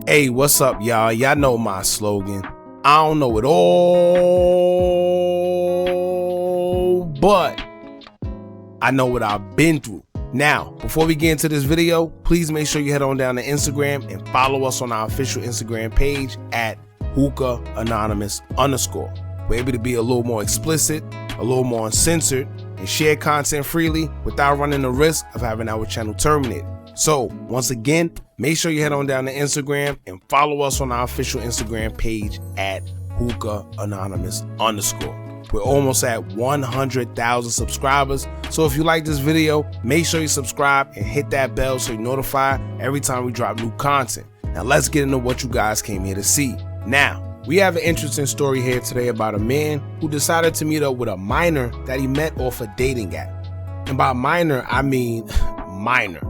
Hey, what's up, y'all? Y'all know my slogan. I don't know it all, but I know what I've been through. Now, before we get into this video, please make sure you head on down to Instagram and follow us on our official Instagram page at Hookah Anonymous _. We're able to be a little more explicit, a little more uncensored, and share content freely without running the risk of having our channel terminated. So, once again, make sure you head on down to Instagram and follow us on our official Instagram page at Hookah Anonymous _. We're almost at 100,000 subscribers, so if you like this video, make sure you subscribe and hit that bell so you're notified every time we drop new content. Now let's get into what you guys came here to see. Now, we have an interesting story here today about a man who decided to meet up with a minor that he met off a dating app. And by minor, I mean minor.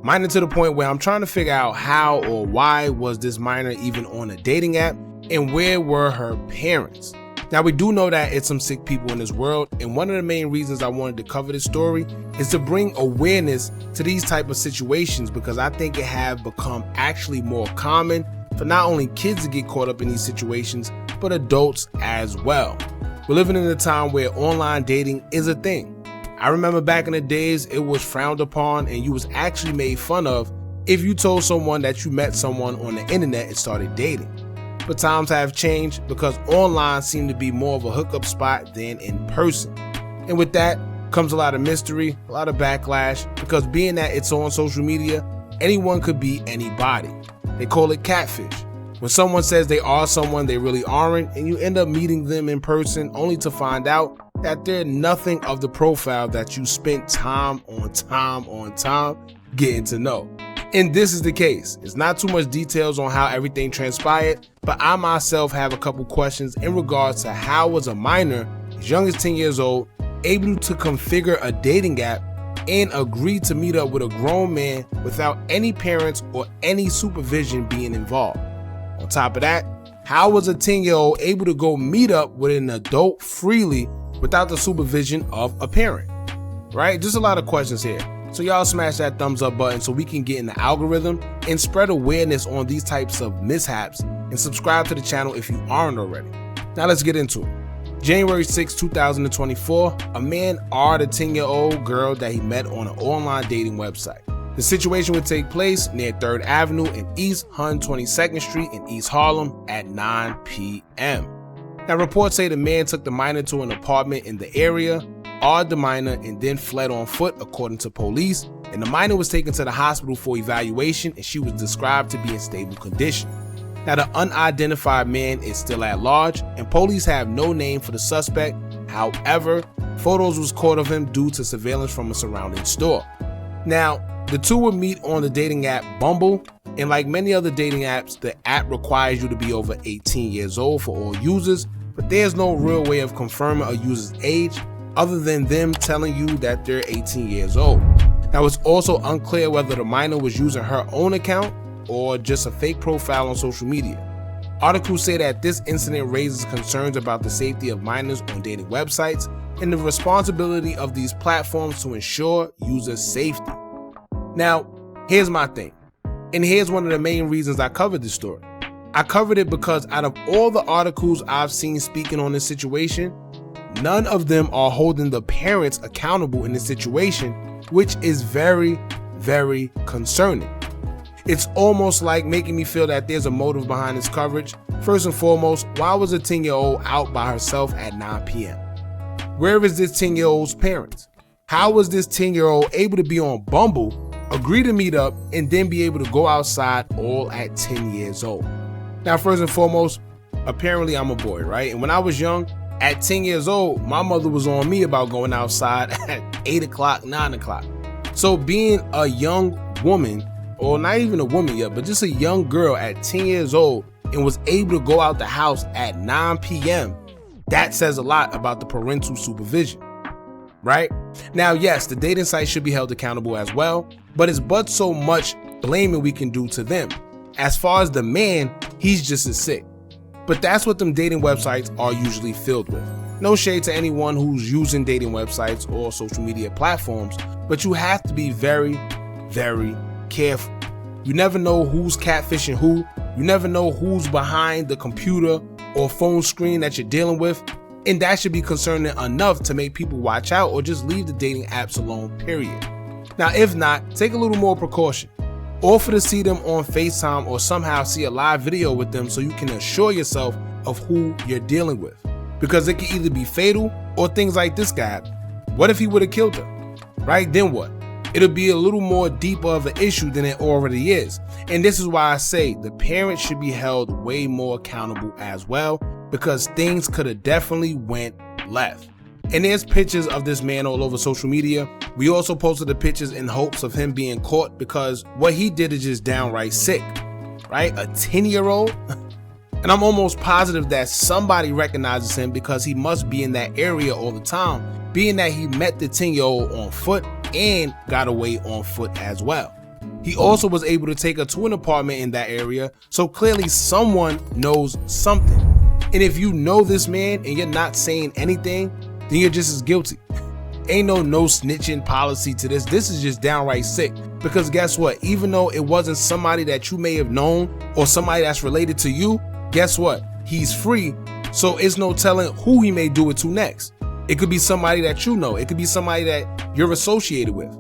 Minor to the point where I'm trying to figure out how or why was this minor even on a dating app, and where were her parents? Now, we do know that it's some sick people in this world, and one of the main reasons I wanted to cover this story is to bring awareness to these type of situations, because I think it have become actually more common for not only kids to get caught up in these situations, but adults as well. We're living in a time where online dating is a thing. I remember back in the days, it was frowned upon and you was actually made fun of if you told someone that you met someone on the internet and started dating. But times have changed, because online seemed to be more of a hookup spot than in person. And with that comes a lot of mystery, a lot of backlash, because being that it's on social media, anyone could be anybody. They call it catfish. When someone says they are someone they really aren't, and you end up meeting them in person only to find out that they're nothing of the profile that you spent time on time getting to know. And this is the case. It's not too much details on how everything transpired, but I myself have a couple questions in regards to how was a minor as young as 10 years old able to configure a dating app and agree to meet up with a grown man without any parents or any supervision being involved. On top of that, how was a 10-year-old able to go meet up with an adult freely without the supervision of a parent? Right? Just a lot of questions here. So y'all smash that thumbs up button so we can get in the algorithm and spread awareness on these types of mishaps, and subscribe to the channel if you aren't already. Now let's get into it. January 6, 2024, a man R-ed a 10-year-old girl that he met on an online dating website. The situation would take place near 3rd Avenue and East 122nd Street in East Harlem at 9 p.m. Now, reports say the man took the minor to an apartment in the area, R-ed the minor, and then fled on foot, according to police, and the minor was taken to the hospital for evaluation, and she was described to be in stable condition. Now, the unidentified man is still at large, and police have no name for the suspect. However, photos was caught of him due to surveillance from a surrounding store. Now, the two would meet on the dating app Bumble, and like many other dating apps, the app requires you to be over 18 years old for all users, but there's no real way of confirming a user's age other than them telling you that they're 18 years old. Now, it's also unclear whether the minor was using her own account or just a fake profile on social media. Articles say that this incident raises concerns about the safety of minors on dating websites and the responsibility of these platforms to ensure user safety. Now, here's my thing, and here's one of the main reasons I covered this story. I covered it because out of all the articles I've seen speaking on this situation, none of them are holding the parents accountable in this situation, which is very, very concerning. It's almost like making me feel that there's a motive behind this coverage. First and foremost, why was a 10-year-old out by herself at 9 p.m.? Where is this 10-year-old's parents? How was this 10-year-old able to be on Bumble, agree to meet up, and then be able to go outside all at 10 years old? Now, first and foremost, apparently I'm a boy, right? And when I was young, at 10 years old, my mother was on me about going outside at 8 o'clock, 9 o'clock. So being a young woman, or not even a woman yet, but just a young girl at 10 years old and was able to go out the house at 9 p.m., that says a lot about the parental supervision, right? Now, yes, the dating site should be held accountable as well, but it's but so much blaming we can do to them. As far as the man, he's just as sick. But that's what them dating websites are usually filled with. No shade to anyone who's using dating websites or social media platforms, but you have to be very, very careful. You never know who's catfishing who, You never know who's behind the computer or phone screen that you're dealing with, and that should be concerning enough to make people watch out or just leave the dating apps alone, period. Now, if not, take a little more precaution. Offer to see them on FaceTime or somehow see a live video with them so you can assure yourself of who you're dealing with. Because it can either be fatal or things like this guy. What if he would have killed her? Right? Then what? It'll be a little more deeper of an issue than it already is. And this is why I say the parents should be held way more accountable as well, because things could have definitely went left. And there's pictures of this man all over social media. We also posted the pictures in hopes of him being caught, because what he did is just downright sick, right? A 10-year-old? And I'm almost positive that somebody recognizes him because he must be in that area all the time, being that he met the 10-year-old on foot and got away on foot as well. He also was able to take her to an apartment in that area, so clearly someone knows something. And if you know this man and you're not saying anything, then you're just as guilty. Ain't no snitching policy to this. This is just downright sick. Because guess what? Even though it wasn't somebody that you may have known or somebody that's related to you, guess what? He's free, so it's no telling who he may do it to next. It could be somebody that you know. It could be somebody that you're associated with.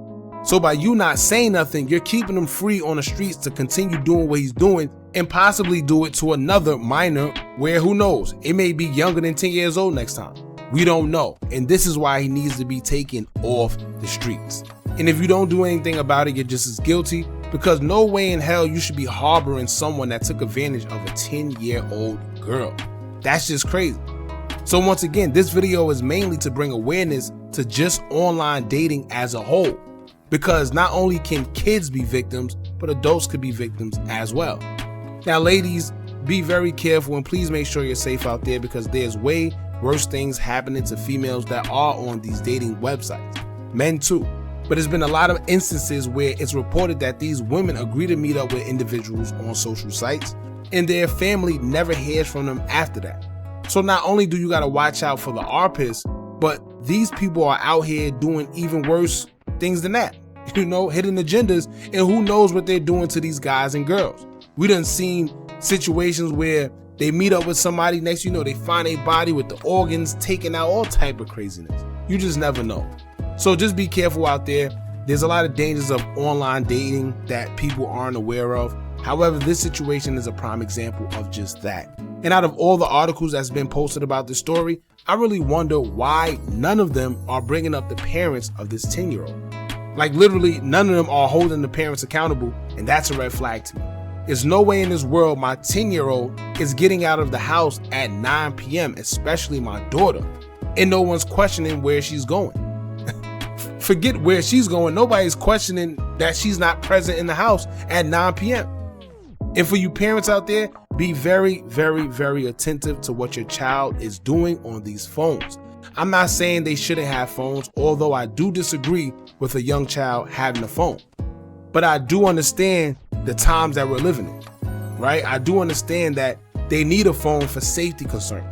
So by you not saying nothing, you're keeping him free on the streets to continue doing what he's doing and possibly do it to another minor where, who knows, it may be younger than 10 years old next time. We don't know. And this is why he needs to be taken off the streets. And if you don't do anything about it, you're just as guilty, because no way in hell you should be harboring someone that took advantage of a 10-year-old girl. That's just crazy. So once again, this video is mainly to bring awareness to just online dating as a whole, because not only can kids be victims, but adults could be victims as well. Now, ladies, be very careful and please make sure you're safe out there, because there's way worse things happening to females that are on these dating websites. Men too. But there's been a lot of instances where it's reported that these women agree to meet up with individuals on social sites and their family never hears from them after that. So not only do you got to watch out for the ARPists, but these people are out here doing even worse things than that. You know, hidden agendas, and who knows what they're doing to these guys and girls. We done seen situations where they meet up with somebody, next you know they find a body with the organs taken out, all type of craziness. You just never know. So just be careful out there. There's a lot of dangers of online dating that people aren't aware of. However, this situation is a prime example of just that. And out of all the articles that's been posted about this story, I really wonder why none of them are bringing up the parents of this 10-year-old. Like literally none of them are holding the parents accountable, and that's a red flag to me. There's no way in this world my 10-year-old is getting out of the house at 9 p.m., especially my daughter, and no one's questioning where she's going. Forget where she's going. Nobody's questioning that she's not present in the house at 9 p.m. And for you parents out there, be very, very, very attentive to what your child is doing on these phones. I'm not saying they shouldn't have phones, although I do disagree with a young child having a phone. But I do understand the times that we're living in, right? I do understand that they need a phone for safety concerns.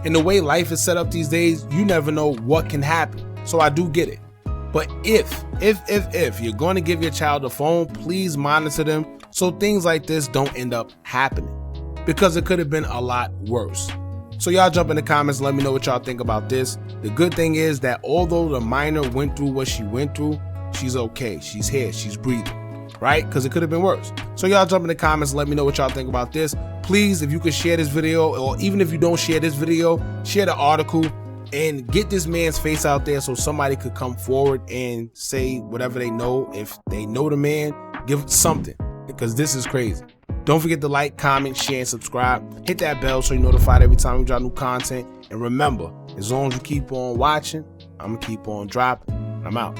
And the way life is set up these days, you never know what can happen. So I do get it. But if you're going to give your child a phone, please monitor them so things like this don't end up happening, because it could have been a lot worse. So y'all jump in the comments, let me know what y'all think about this. The good thing is that although the minor went through what she went through, she's okay. She's here. She's breathing, right? Because it could have been worse. So y'all jump in the comments, let me know what y'all think about this. Please, if you could share this video, or even if you don't share this video, share the article and get this man's face out there so somebody could come forward and say whatever they know. If they know the man, give something, because this is crazy. Don't forget to like, comment, share, and subscribe. Hit that bell so you're notified every time we drop new content. And remember, as long as you keep on watching, I'm going to keep on dropping. I'm out.